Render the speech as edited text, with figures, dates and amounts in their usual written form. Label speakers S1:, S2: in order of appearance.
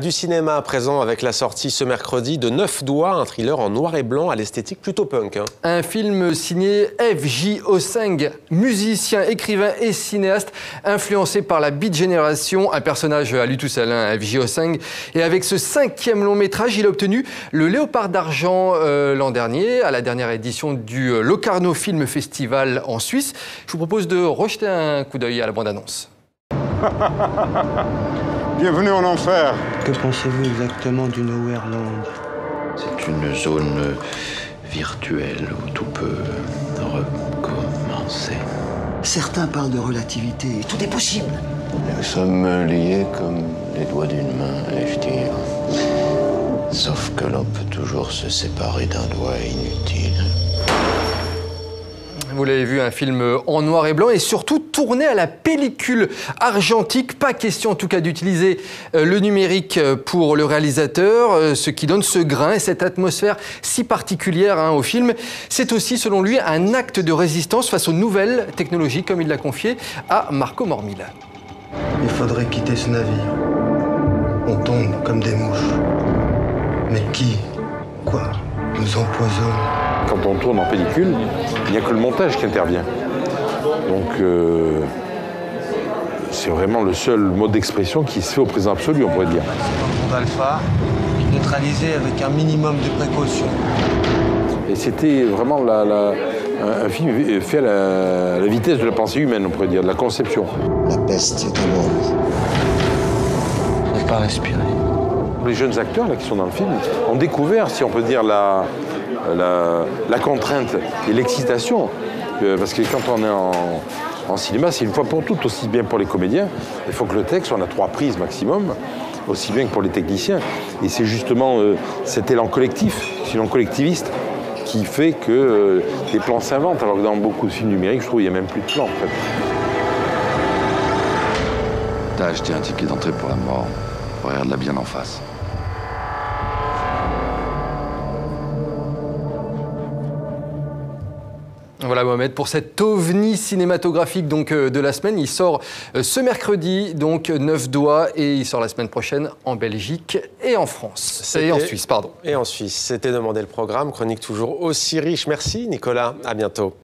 S1: Du cinéma à présent avec la sortie ce mercredi de 9 doigts, un thriller en noir et blanc à l'esthétique plutôt punk.
S2: Un film signé F.J. Oseng, musicien, écrivain et cinéaste, influencé par la Beat Generation, un personnage à lui tout seul, F.J. Oseng. Et avec ce 5e long métrage, il a obtenu le Léopard d'argent l'an dernier, à la dernière édition du Locarno Film Festival en Suisse. Je vous propose de rejeter un coup d'œil à la bande-annonce.
S3: Bienvenue en enfer.
S4: Que pensez-vous exactement du Nowhereland?
S5: C'est une zone virtuelle où tout peut recommencer.
S4: Certains parlent de relativité. Tout est possible.
S5: Nous sommes liés comme les doigts d'une main, allais-je dire. Sauf que l'on peut toujours se séparer d'un doigt inutile.
S2: Vous l'avez vu, un film en noir et blanc et surtout tourné à la pellicule argentique. Pas question en tout cas d'utiliser le numérique pour le réalisateur, ce qui donne ce grain et cette atmosphère si particulière au film. C'est aussi, selon lui, un acte de résistance face aux nouvelles technologies, comme il l'a confié à Marco Mormil.
S4: Il faudrait quitter ce navire. On tombe comme des mouches. Mais qui, quoi, nous empoisonne?
S3: Quand on tourne en pellicule, il n'y a que le montage qui intervient. Donc c'est vraiment le seul mode d'expression qui se fait au présent absolu, on pourrait dire.
S4: Monde alpha, neutralisé avec un minimum de précaution.
S3: Et c'était vraiment un film fait à la vitesse de la pensée humaine, on pourrait dire, de la conception.
S4: La peste est à l'homme.
S5: Ne pas respirer.
S3: Les jeunes acteurs là, qui sont dans le film ont découvert, si on peut dire, la contrainte et l'excitation. Parce que quand on est en cinéma, c'est une fois pour toutes, aussi bien pour les comédiens. Il faut que le texte, on a 3 prises maximum, aussi bien que pour les techniciens. Et c'est justement cet élan collectif, cet élan collectiviste, qui fait que les plans s'inventent. Alors que dans beaucoup de films numériques, je trouve qu'il n'y a même plus de plans, en fait.
S5: T'as acheté un ticket d'entrée pour la mort. Regarde-la bien en face.
S2: Voilà Mohamed, pour cet ovni cinématographique donc, de la semaine, il sort ce mercredi, donc 9 doigts, et il sort la semaine prochaine en Belgique et en France. Et en Suisse, pardon.
S1: Et en Suisse, c'était Demandez le programme, chronique toujours aussi riche. Merci Nicolas, à bientôt.